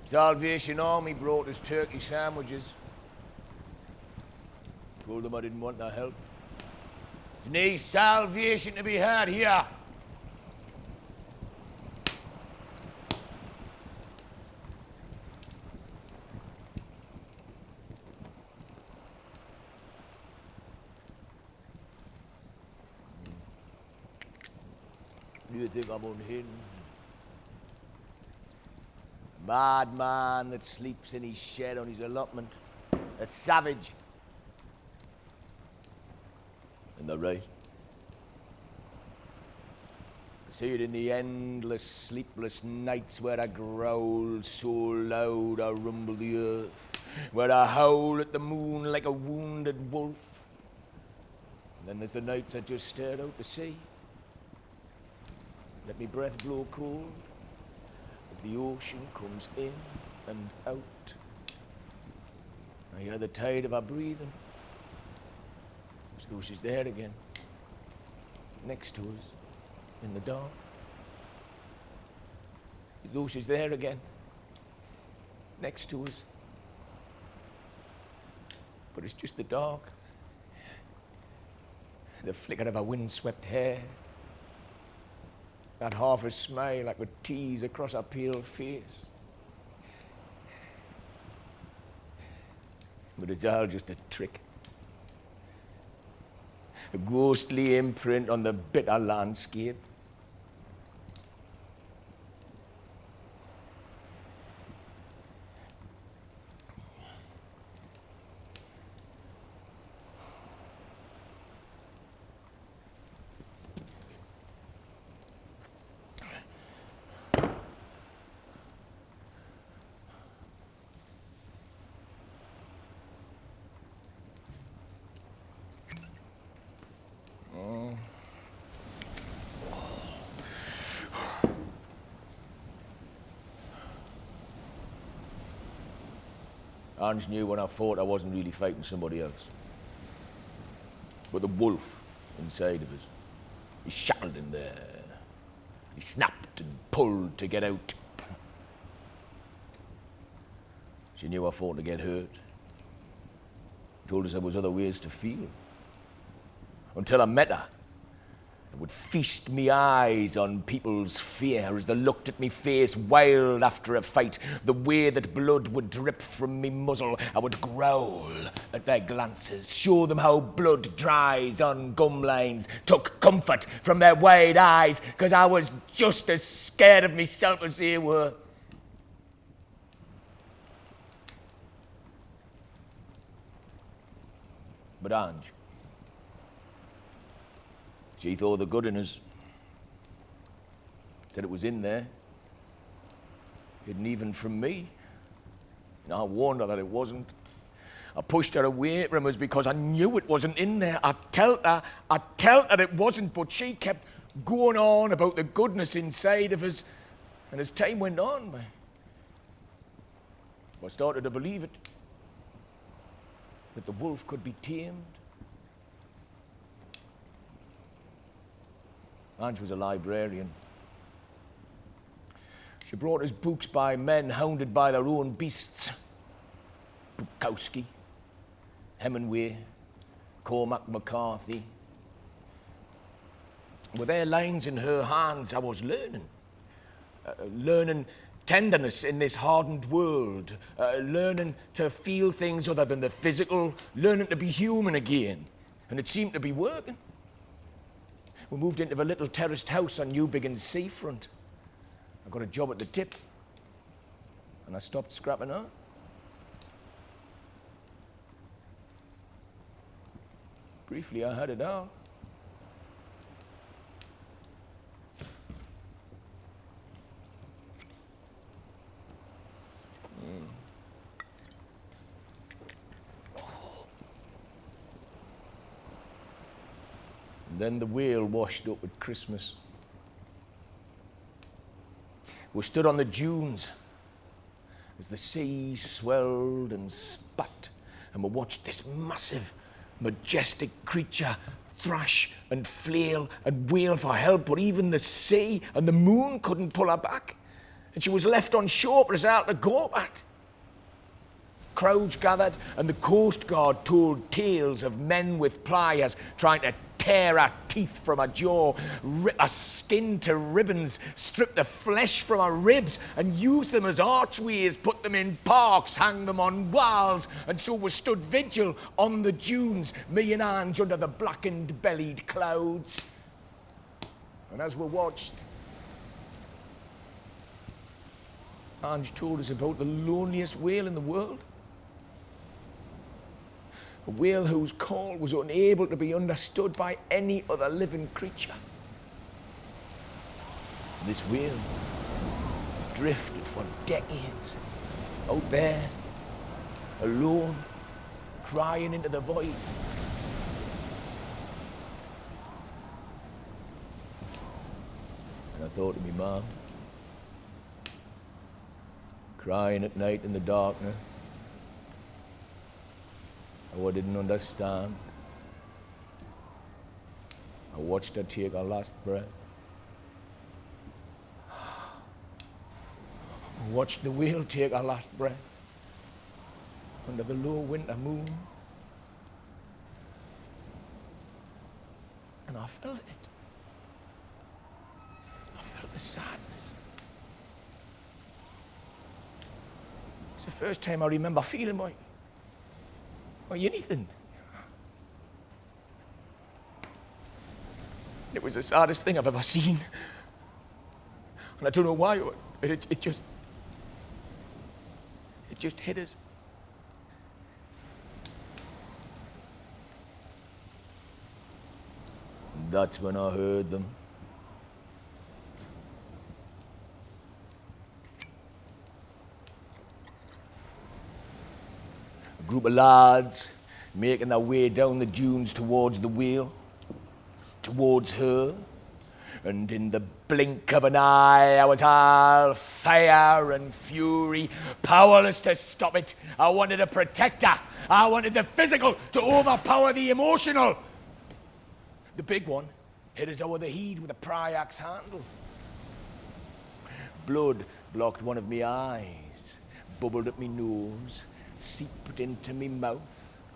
Salvation Army brought us turkey sandwiches. Told them I didn't want their help. There's no salvation to be had here. Do you think I'm unhinged? A madman that sleeps in his shed on his allotment. A savage. And they're right. I see it in the endless, sleepless nights where I growl so loud I rumble the earth, where I howl at the moon like a wounded wolf. And then there's the nights I just stare out to sea. Let me breath blow cold as the ocean comes in and out. I hear the tide of her breathing. As though she's there again, next to us, in the dark. As though she's there again, next to us. But it's just the dark. The flicker of her windswept hair. That half a smile I could tease across her pale face. But it's all just a trick. A ghostly imprint on the bitter landscape. Ange knew when I fought I wasn't really fighting somebody else, but the wolf inside of us. He shackled in there. He snapped and pulled to get out. She knew I fought to get hurt. Told us there was other ways to feel. Until I met her, I would feast me eyes on people's fear as they looked at me face wild after a fight. The way that blood would drip from me muzzle, I would growl at their glances, show them how blood dries on gum lines, took comfort from their wide eyes, 'cause I was just as scared of myself as they were. But Ange, she thought the good in us. Said it was in there. Hidden even from me. And I warned her that it wasn't. I pushed her away from us because I knew it wasn't in there. I told her it wasn't, but she kept going on about the goodness inside of us. And as time went on, I started to believe it. That the wolf could be tamed. Ange was a librarian. She brought us books by men hounded by their own beasts. Bukowski, Hemingway, Cormac McCarthy. With their lines in her hands, I was learning. Learning tenderness in this hardened world. Learning to feel things other than the physical. Learning to be human again. And it seemed to be working. We moved into a little terraced house on Newbiggin's seafront. I got a job at the tip, and I stopped scrapping her. Briefly, I had it out. Then the whale washed up at Christmas. We stood on the dunes as the sea swelled and spat, and we watched this massive, majestic creature thrash and flail and wail for help, but even the sea and the moon couldn't pull her back. and she was left on shore for us all to go at. Crowds gathered, and the Coast Guard told tales of men with pliers trying to tear her teeth from her jaw, rip her skin to ribbons, strip the flesh from her ribs, and use them as archways, put them in parks, hang them on walls, and so we stood vigil on the dunes, me and Ange under the blackened bellied clouds. And as we watched, Ange told us about the loneliest whale in the world. A whale whose call was unable to be understood by any other living creature. This whale drifted for decades, out there, alone, crying into the void. And I thought to me, Mom, crying at night in the darkness, I didn't understand. I watched her take her last breath. I watched the whale take her last breath under the low winter moon. And I felt it. I felt the sadness. It's the first time I remember feeling like anything. It was the saddest thing I've ever seen. And I don't know why, it just hit us. And that's when I heard them. A group of lads making their way down the dunes towards the whale, towards her, and in the blink of an eye I was all fire and fury, powerless to stop it. I wanted to protect her. I wanted the physical to overpower the emotional. The big one hit us over the head with a pry axe handle. Blood blocked one of my eyes, bubbled up my nose, seeped into me mouth.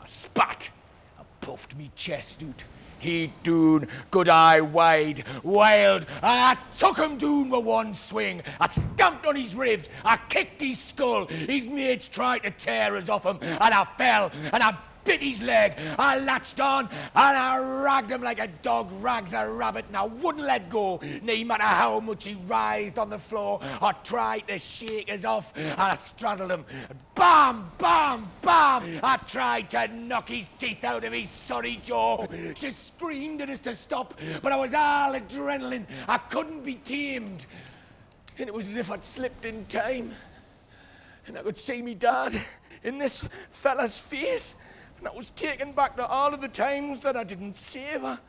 I spat. I puffed me chest out. He doon, good eye wide, wild, and I took him doon with one swing. I stamped on his ribs. I kicked his skull. His mates tried to tear us off him, and I fell, and I bit his leg. I latched on, and I ragged him like a dog rags a rabbit, and I wouldn't let go, no matter how much he writhed on the floor. I tried to shake us off, and I straddled him. Bam, bam, bam! I tried to knock his teeth out of his sorry jaw. She screamed at us to stop, but I was all adrenaline. I couldn't be tamed. And it was as if I'd slipped in time. And I could see me dad in this fella's face. And I was taken back to all of the times that I didn't save her.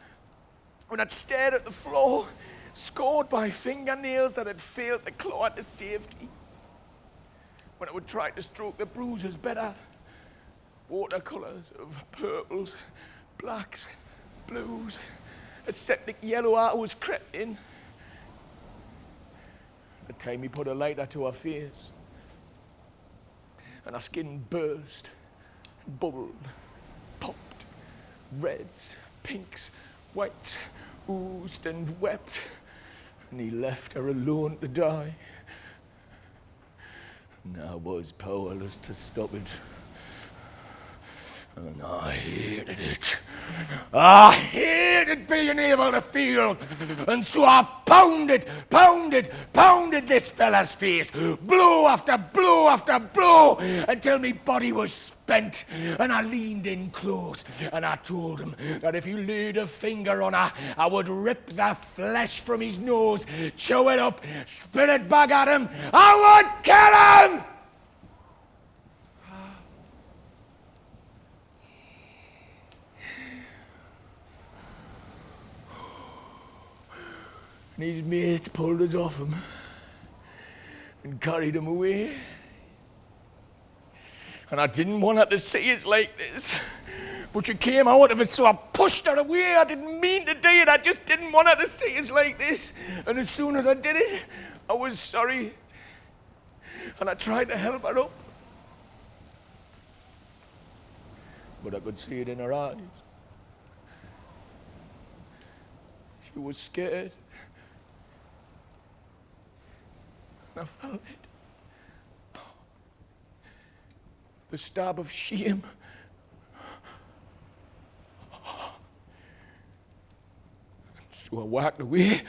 When I'd stared at the floor, scored by fingernails that had failed to claw into safety. When I would try to stroke the bruises better. Watercolours of purples, blacks, blues. A septic yellow eye was crept in. The time he put a lighter to her face. And her skin burst, bubbled, popped, reds, pinks, whites, oozed and wept, and he left her alone to die. And I was powerless to stop it, and I hated it. I hated being able to feel, and so I pounded this fella's face, blow after blow after blow, until my body was spent, and I leaned in close, and I told him that if he laid a finger on her, I would rip the flesh from his nose, chew it up, spit it back at him, I would kill him! And his mates pulled us off him and carried him away. And I didn't want her to see us like this, but she came out of it, so I pushed her away. I didn't mean to do it. I just didn't want her to see us like this. And as soon as I did it, I was sorry. and I tried to help her up. But I could see it in her eyes. She was scared. And I felt it. The stab of shame. So I walked away.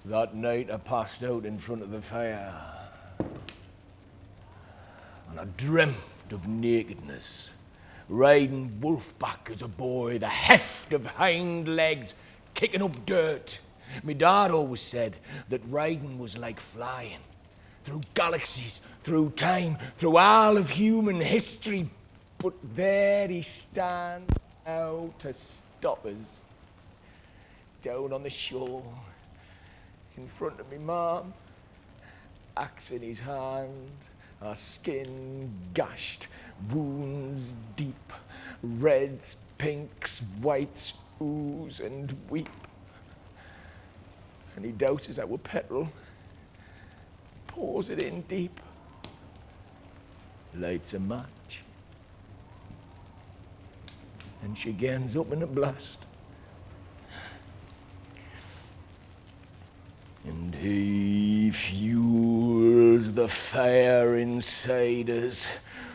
That night I passed out in front of the fire, and I dreamt of nakedness, riding wolfback as a boy, the heft of hind legs kicking up dirt. My dad always said that riding was like flying, through galaxies, through time, through all of human history. But there he stands out to stop us, down on the shore, in front of me mum, axe in his hand, our skin gashed, wounds deep, reds, pinks, whites ooze and weep. And he douses our petrol, pours it in deep, lights a match, and she gets up in a blast. And he fuels the fire inside us.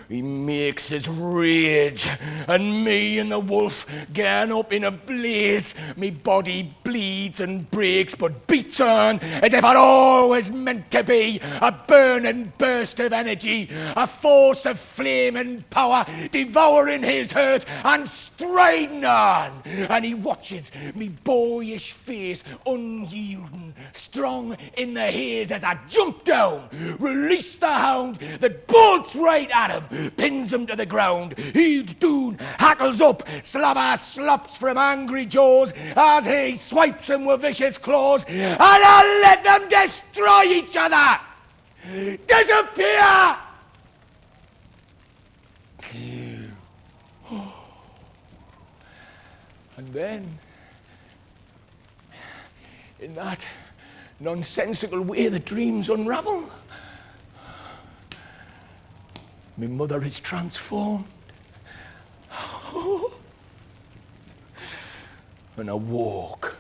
He makes us rage, and me and the wolf gan up in a blaze. Me body bleeds and breaks, but beats on as if it always meant to be. A burning burst of energy, a force of flame and power, devouring his hurt and striding on. And he watches me boyish face, unyielding, strong in the haze as I jump down, release the hound that bolts right at him, pins him to the ground. He's down, hackles up, slobber slops from angry jaws as he swipes him with vicious claws, and I let them destroy each other. Disappear! And then, in that nonsensical way that dreams unravel, my mother is transformed. And I walk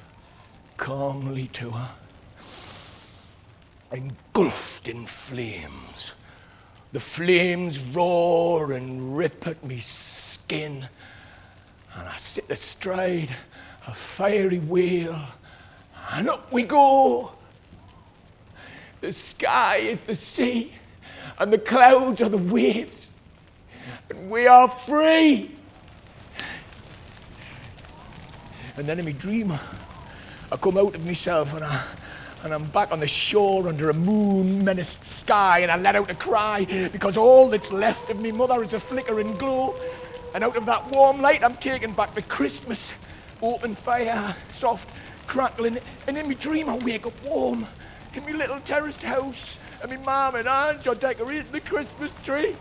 calmly to her, engulfed in flames. The flames roar and rip at me skin, and I sit astride a fiery whale, and up we go. The sky is the sea, and the clouds are the waves, and we are free. And then in my dream, I come out of myself, and I'm back on the shore under a moon-menaced sky, and I let out a cry, because all that's left of me mother is a flickering glow, and out of that warm light I'm taken back to Christmas. Open fire, soft, crackling, and in my dream I wake up warm, in my little terraced house, and my mum and aunt are decorating the Christmas tree.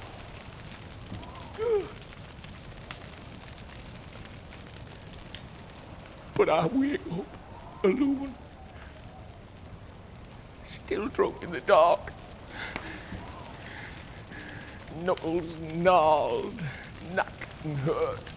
But I wake up alone, still drunk in the dark, knuckles gnarled, neck hurt.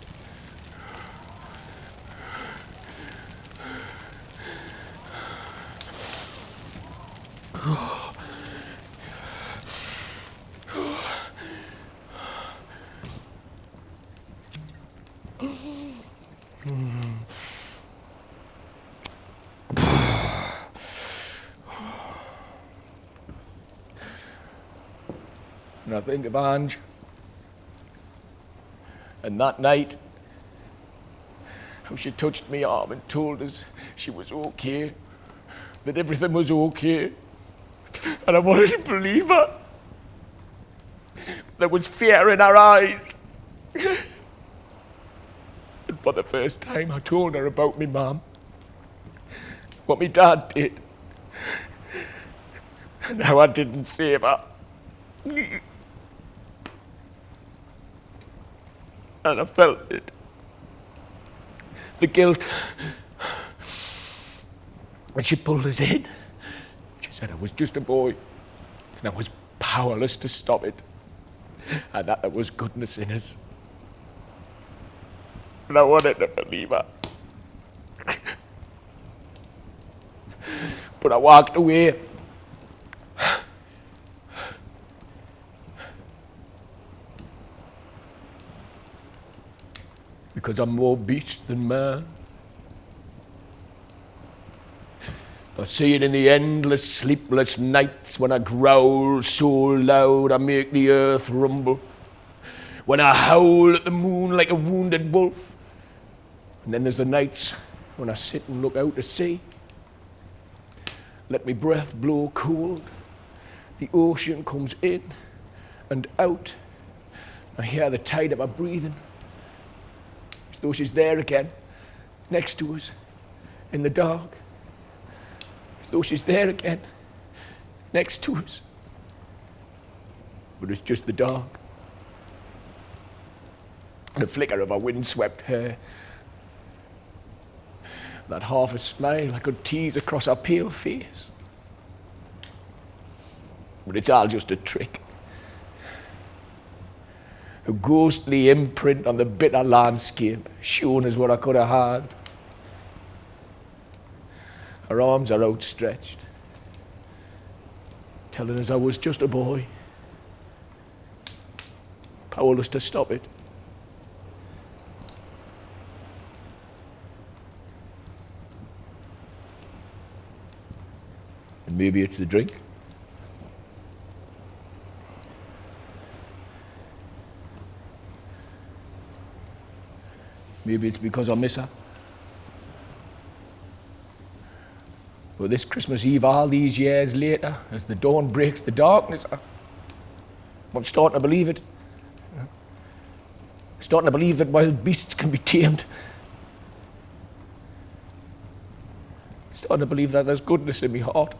And I think of Ange. And that night, how she touched me arm and told us she was okay, that everything was okay. And I wanted to believe her. There was fear in her eyes. And for the first time I told her about me mum, what me dad did, and how I didn't save her. And I felt it. The guilt. When she pulled us in, she said I was just a boy and I was powerless to stop it, and that there was goodness in us. And I wanted to believe her. But I walked away. Because I'm more beast than man. I see it in the endless sleepless nights when I growl so loud I make the earth rumble. When I howl at the moon like a wounded wolf. And then there's the nights when I sit and look out to sea. Let me breath blow cold. The ocean comes in and out. I hear the tide of my breathing. As though she's there again, next to us, in the dark. As though she's there again, next to us. But it's just the dark. The flicker of her windswept hair. That half a smile I could tease across her pale face. But it's all just a trick. A ghostly imprint on the bitter landscape, showing us what I could have had. Her arms are outstretched, telling us I was just a boy, powerless to stop it. And maybe it's the drink. Maybe it's because I miss her. But this Christmas Eve, all these years later, as the dawn breaks the darkness, I'm starting to believe it. I'm starting to believe that wild beasts can be tamed. I'm starting to believe that there's goodness in my heart.